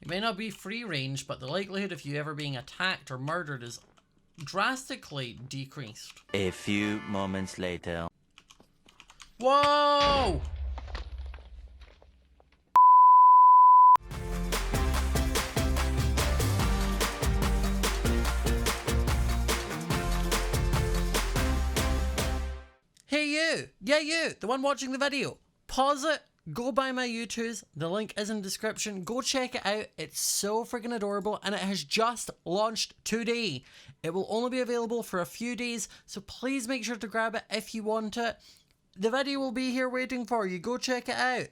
It may not be free range, but the likelihood of you ever being attacked or murdered is drastically decreased. A few moments later. Whoa! Hey you! Yeah you! The one watching the video. Pause it, go buy my U2s, the link is in the description, go check it out, it's so freaking adorable and it has just launched today. It will only be available for a few days, so please make sure to grab it if you want it. The video will be here waiting for you, go check it out.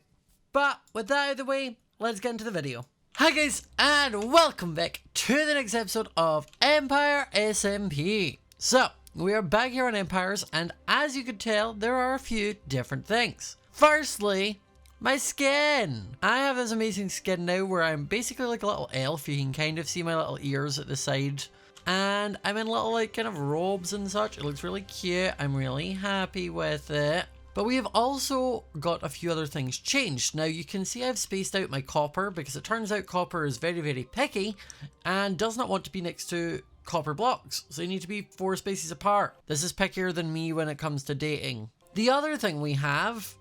But with that out of the way, let's get into the video. Hi guys, and welcome back to the next episode of Empire SMP. So, we are back here on Empires, and as you can tell, there are a few different things. Firstly, my skin. I have this amazing skin now where I'm basically like a little elf. You can kind of see my little ears at the side. And I'm in little like kind of robes and such. It looks really cute. I'm really happy with it. But we have also got a few other things changed. Now you can see I've spaced out my copper because it turns out copper is very, very picky and does not want to be next to copper blocks. So you need to be 4 spaces apart. This is pickier than me when it comes to dating. The other thing we have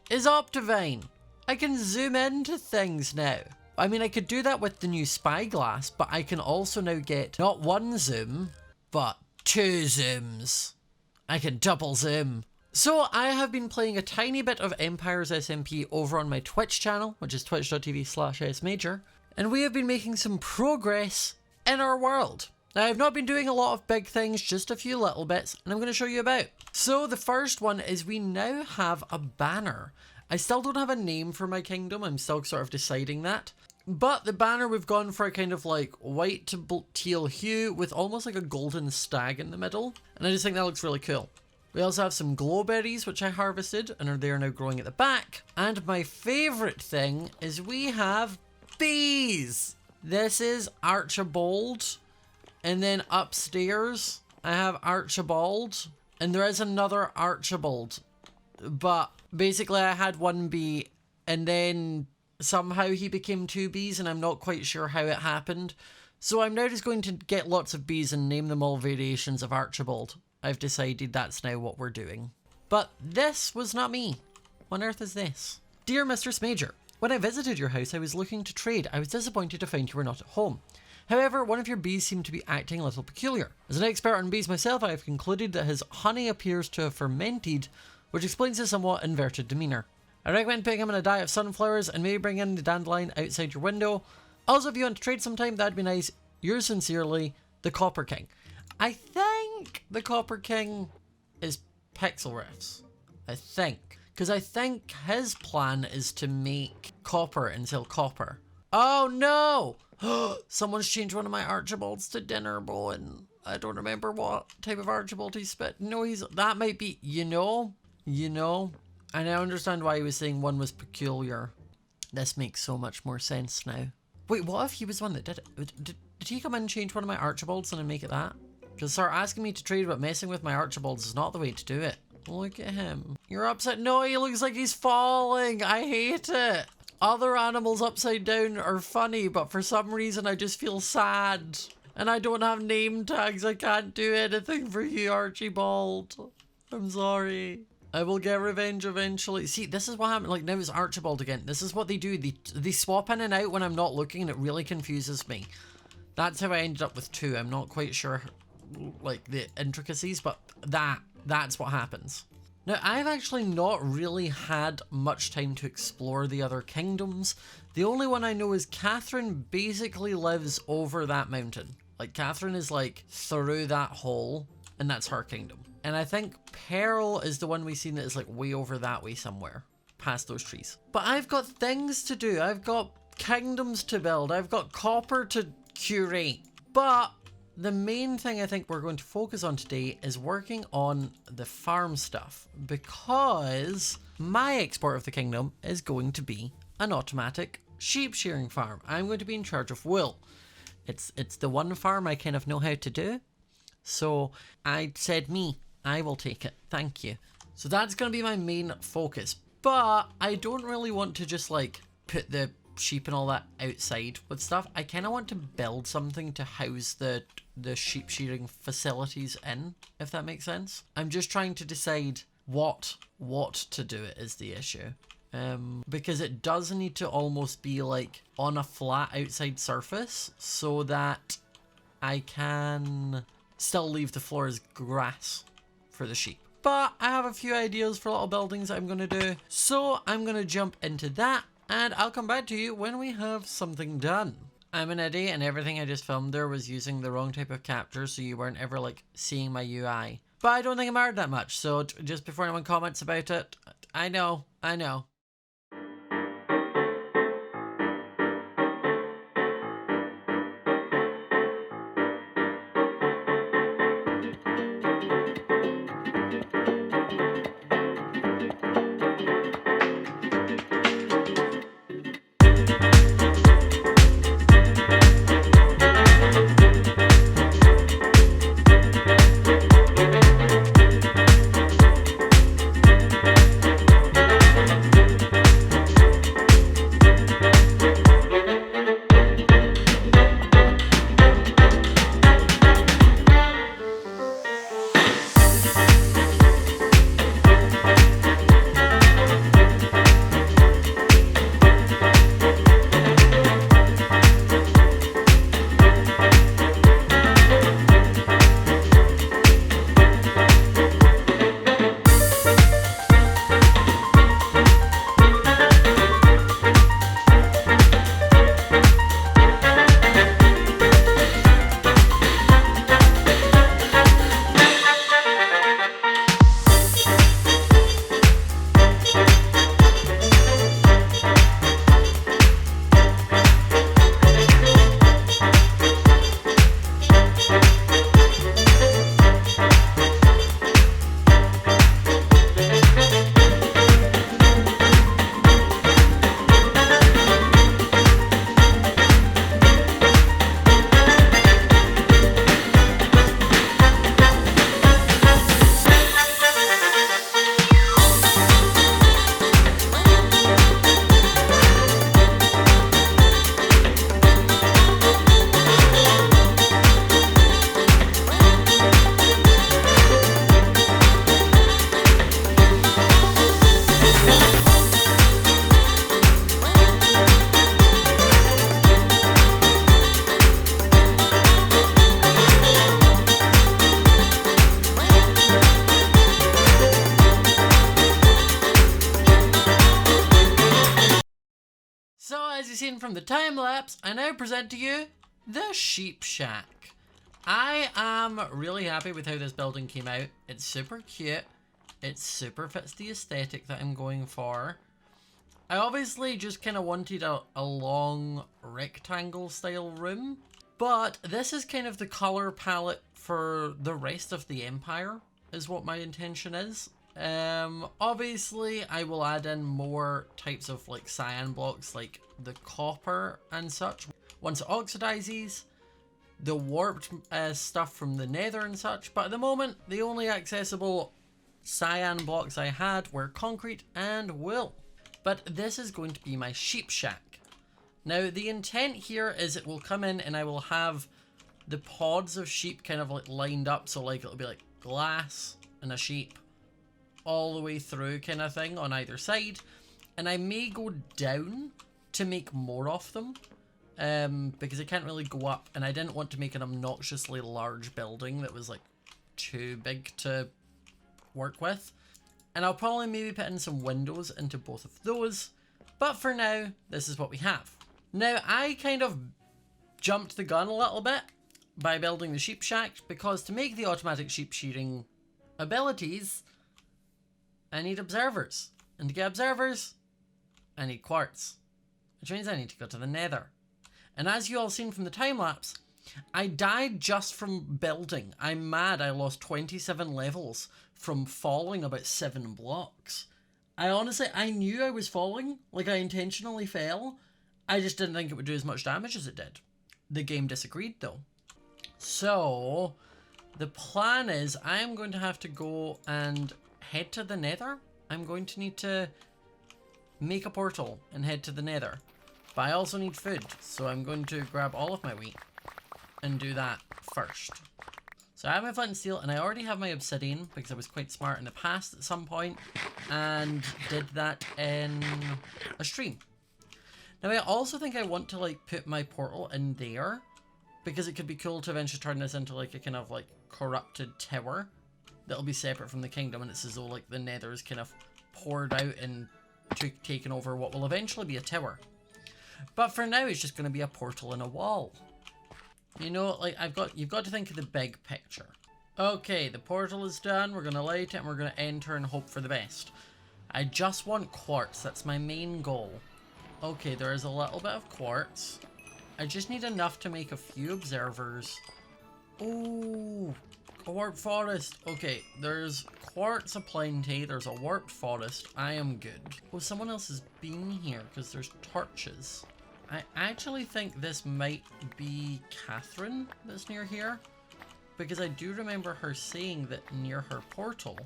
is Optivine. I can zoom into things now. I mean, I could do that with the new spyglass, but I can also now get not 1 zoom, but 2 zooms. I can double zoom. So I have been playing a tiny bit of Empires SMP over on my Twitch channel, which is twitch.tv/smajor, and we have been making some progress in our world. Now, I've not been doing a lot of big things, just a few little bits, and I'm going to show you about. So the first one is we now have a banner. I still don't have a name for my kingdom, I'm still sort of deciding that. But the banner, we've gone for a kind of like white to teal hue with almost like a golden stag in the middle. And I just think that looks really cool. We also have some glowberries, which I harvested and are there now growing at the back. And my favorite thing is we have bees. This is Archibald. And then upstairs, I have Archibald. And there is another Archibald. But basically, I had 1 bee. And then somehow he became 2 bees. And I'm not quite sure how it happened. So I'm now just going to get lots of bees and name them all variations of Archibald. I've decided that's now what we're doing. But this was not me. What on earth is this? Dear Mistress Major, when I visited your house, I was looking to trade. I was disappointed to find you were not at home. However, one of your bees seemed to be acting a little peculiar. As an expert on bees myself, I have concluded that his honey appears to have fermented, which explains his somewhat inverted demeanour. I recommend putting him in a diet of sunflowers and maybe bring in the dandelion outside your window. Also, if you want to trade sometime, that'd be nice. Yours sincerely, the Copper King. I think the Copper King is Pixel Riffs. I think. Because I think his plan is to make copper and sell copper. Oh no! Someone's changed one of my Archibalds to dinner bone. I don't remember what type of Archibald he spit. No, that might be, you know. I now understand why he was saying one was peculiar. This makes so much more sense now. Wait, what if he was one that did it? Did he come in and change one of my Archibalds and then make it that? Because start asking me to trade but messing with my Archibalds is not the way to do it. Look at him. You're upside. No, he looks like he's falling. I hate it. Other animals upside down are funny, but for some reason I just feel sad. And I don't have name tags. I can't do anything for you, Archibald. I'm sorry. I will get revenge eventually. See, this is what happened. Like, now it's Archibald again. This is what they do. They swap in and out when I'm not looking, and it really confuses me. That's how I ended up with 2. I'm not quite sure, like, the intricacies, but that's what happens. Now, I've actually not really had much time to explore the other kingdoms. The only one I know is Catherine basically lives over that mountain. Like, Catherine is, like, through that hole, and that's her kingdom. And I think Pearl is the one we've seen that is, like, way over that way somewhere, past those trees. But I've got things to do. I've got kingdoms to build. I've got copper to curate. But the main thing I think we're going to focus on today is working on the farm stuff, because my export of the kingdom is going to be an automatic sheep shearing farm. I'm going to be in charge of wool. It's the one farm I kind of know how to do. So I said I will take it. Thank you. So that's going to be my main focus. But I don't really want to just like put the sheep and all that outside with stuff. I kind of want to build something to house the sheep shearing facilities in, if that makes sense. I'm just trying to decide what to do it is the issue. Because it does need to almost be like on a flat outside surface so that I can still leave the floor as grass for the sheep. But I have a few ideas for little buildings that I'm going to do. So I'm going to jump into that and I'll come back to you when we have something done. I'm an idiot and everything I just filmed there was using the wrong type of capture so you weren't ever like seeing my UI. But I don't think it mattered that much, so just before anyone comments about it, I know. So as you've seen from the time lapse, I now present to you the sheep shack. I am really happy with how this building came out. It's super cute. It super fits the aesthetic that I'm going for. I obviously just kind of wanted a long rectangle style room, but this is kind of the color palette for the rest of the Empire is what my intention is. Obviously I will add in more types of like cyan blocks like the copper and such once it oxidizes, the warped stuff from the nether and such, but at the moment the only accessible cyan blocks I had were concrete and wool. But this is going to be my sheep shack. Now the intent here is it will come in and I will have the pods of sheep kind of like lined up, so like it'll be like glass and a sheep all the way through kind of thing on either side, and I may go down to make more of them because I can't really go up, and I didn't want to make an obnoxiously large building that was like too big to work with. And I'll probably maybe put in some windows into both of those, but for now this is what we have. Now I kind of jumped the gun a little bit by building the sheep shack, because to make the automatic sheep shearing abilities I need observers, and to get observers I need quartz, which means I need to go to the nether. And as you all seen from the time lapse, I died just from building. I'm mad I lost 27 levels from falling about 7 blocks. I knew I was falling, like I intentionally fell. I just didn't think it would do as much damage as it did. The game disagreed though. So the plan is I'm going to have to go and head to the nether. I'm going to need to make a portal and head to the nether. But I also need food, so I'm going to grab all of my wheat and do that first. So I have my flint and steel, and I already have my obsidian because I was quite smart in the past at some point and did that in a stream. Now I also think I want to like put my portal in there because it could be cool to eventually turn this into like a kind of like corrupted tower that'll be separate from the kingdom, and it's as though like the nether is kind of poured out and taken over what will eventually be a tower. But for now it's just going to be a portal in a wall. You know, like you've got to think of the big picture. Okay, the portal is done. We're going to light it and we're going to enter and hope for the best. I just want quartz. That's my main goal. Okay, there is a little bit of quartz. I just need enough to make a few observers. Oh, a warped forest. Okay, there's quartz aplenty. There's a warped forest. I am good. Oh, someone else has been here because there's torches. I actually think this might be Catherine that's near here, because I do remember her saying that near her portal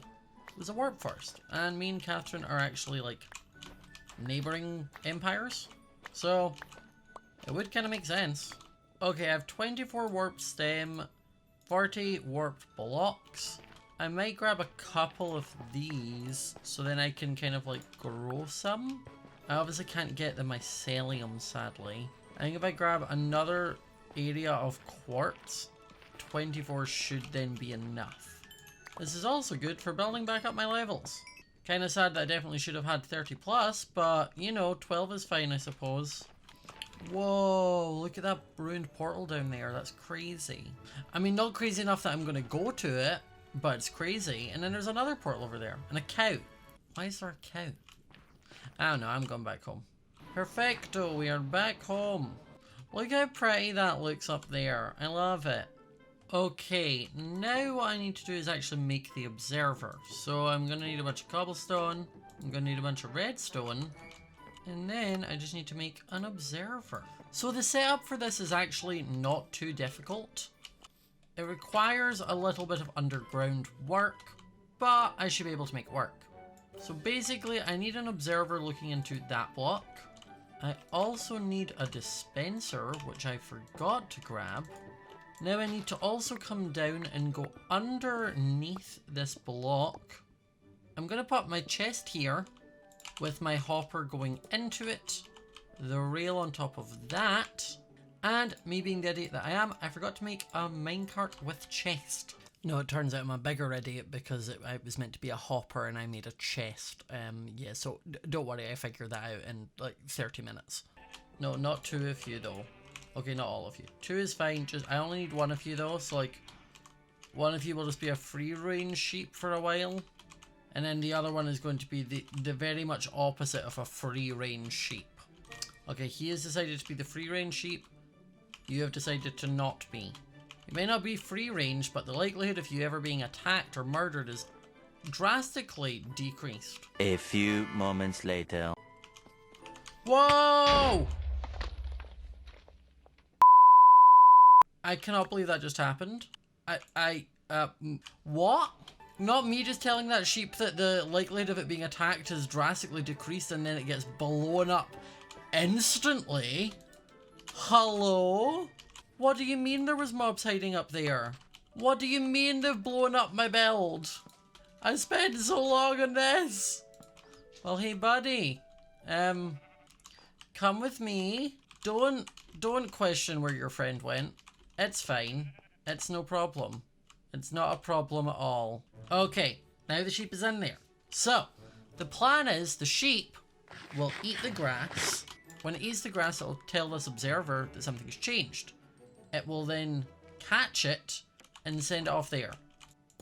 was a warp forest, and me and Catherine are actually like neighboring empires, so it would kind of make sense. Okay, I have 24 warped stem, 40 warped blocks. I might grab a couple of these so then I can kind of like grow some. I obviously can't get the mycelium, sadly. I think if I grab another area of quartz, 24 should then be enough. This is also good for building back up my levels. Kind of sad that I definitely should have had 30 plus, but you know, 12 is fine, I suppose. Whoa, look at that ruined portal down there. That's crazy. I mean, not crazy enough that I'm going to go to it, but it's crazy. And then there's another portal over there. And a cow. Why is there a cow? I don't know, I'm going back home. Perfecto, we are back home. Look how pretty that looks up there. I love it. Okay, now what I need to do is actually make the observer. So I'm going to need a bunch of cobblestone. I'm going to need a bunch of redstone. And then I just need to make an observer. So the setup for this is actually not too difficult. It requires a little bit of underground work, but I should be able to make it work. So basically, I need an observer looking into that block. I also need a dispenser, which I forgot to grab. Now I need to also come down and go underneath this block. I'm going to put my chest here with my hopper going into it. The rail on top of that. And me being the idiot that I am, I forgot to make a minecart with chest. No, it turns out I'm a bigger idiot because it was meant to be a hopper and I made a chest. Yeah, so don't worry, I figured that out in like 30 minutes. No, not 2 of you though. Okay, not all of you. 2 is fine, I only need 1 of you though, so like, 1 of you will just be a free range sheep for a while. And then the other one is going to be the very much opposite of a free range sheep. Okay, he has decided to be the free range sheep. You have decided to not be. You may not be free range, but the likelihood of you ever being attacked or murdered is drastically decreased. A few moments later. Whoa! I cannot believe that just happened. What? Not me just telling that sheep that the likelihood of it being attacked has drastically decreased and then it gets blown up instantly. Hello? What do you mean there was mobs hiding up there? What do you mean they've blown up my build? I spent so long on this. Well, hey buddy. Come with me. Don't question where your friend went. It's fine. It's no problem. It's not a problem at all. Okay, now the sheep is in there. So, the plan is the sheep will eat the grass. When it eats the grass, it'll tell this observer that something's changed. It will then catch it and send it off there.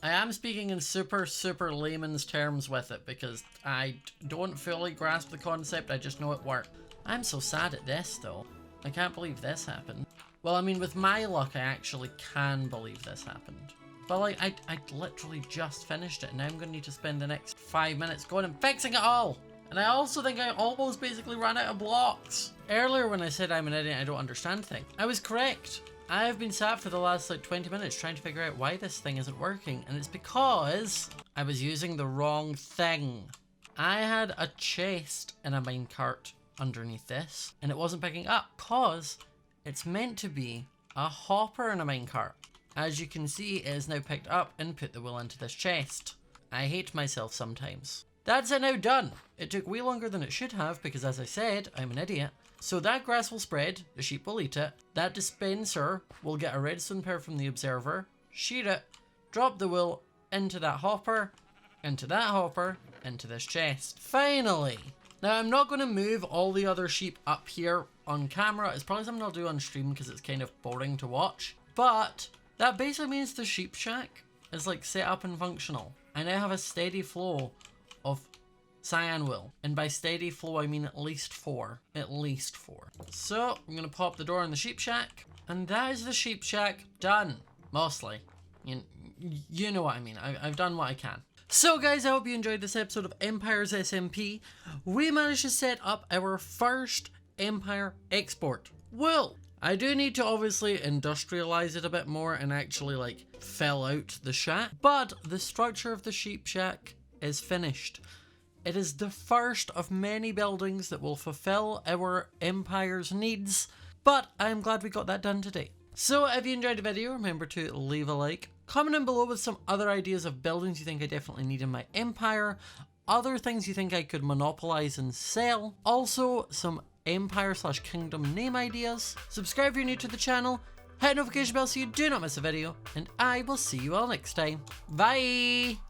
I am speaking in super layman's terms with it because I don't fully grasp the concept, I just know it worked. I'm so sad at this though. I can't believe this happened. Well, I mean, with my luck, I actually can believe this happened. But like, I literally just finished it and now I'm gonna need to spend the next 5 minutes going and fixing it all. And I also think I almost basically ran out of blocks. Earlier when I said I'm an idiot, I don't understand things, I was correct. I've been sat for the last like 20 minutes trying to figure out why this thing isn't working, and it's because I was using the wrong thing. I had a chest in a minecart underneath this, and it wasn't picking up because it's meant to be a hopper in a minecart. As you can see, it is now picked up and put the wool into this chest. I hate myself sometimes. That's it now done. It took way longer than it should have because, as I said, I'm an idiot. So that grass will spread, the sheep will eat it, that dispenser will get a redstone pair from the observer, shear it, drop the wool into that hopper, into that hopper, into this chest. Finally! Now I'm not going to move all the other sheep up here on camera. It's probably something I'll do on stream because it's kind of boring to watch. But that basically means the sheep shack is like set up and functional. I now have a steady flow of cyan wool, and by steady flow I mean at least 4. At least 4. So I'm gonna pop the door in the sheep shack, and that is the sheep shack done. Mostly. You know what I mean. I've done what I can. So guys, I hope you enjoyed this episode of Empires SMP. We managed to set up our first Empire export. Well, I do need to obviously industrialize it a bit more and actually like fill out the shack, but the structure of the sheep shack is finished. It is the first of many buildings that will fulfill our Empire's needs, but I'm glad we got that done today. So if you enjoyed the video, remember to leave a like, comment down below with some other ideas of buildings you think I definitely need in my Empire, other things you think I could monopolize and sell, also some Empire/Kingdom name ideas. Subscribe if you're new to the channel, hit the notification bell so you do not miss a video, and I will see you all next time. Bye!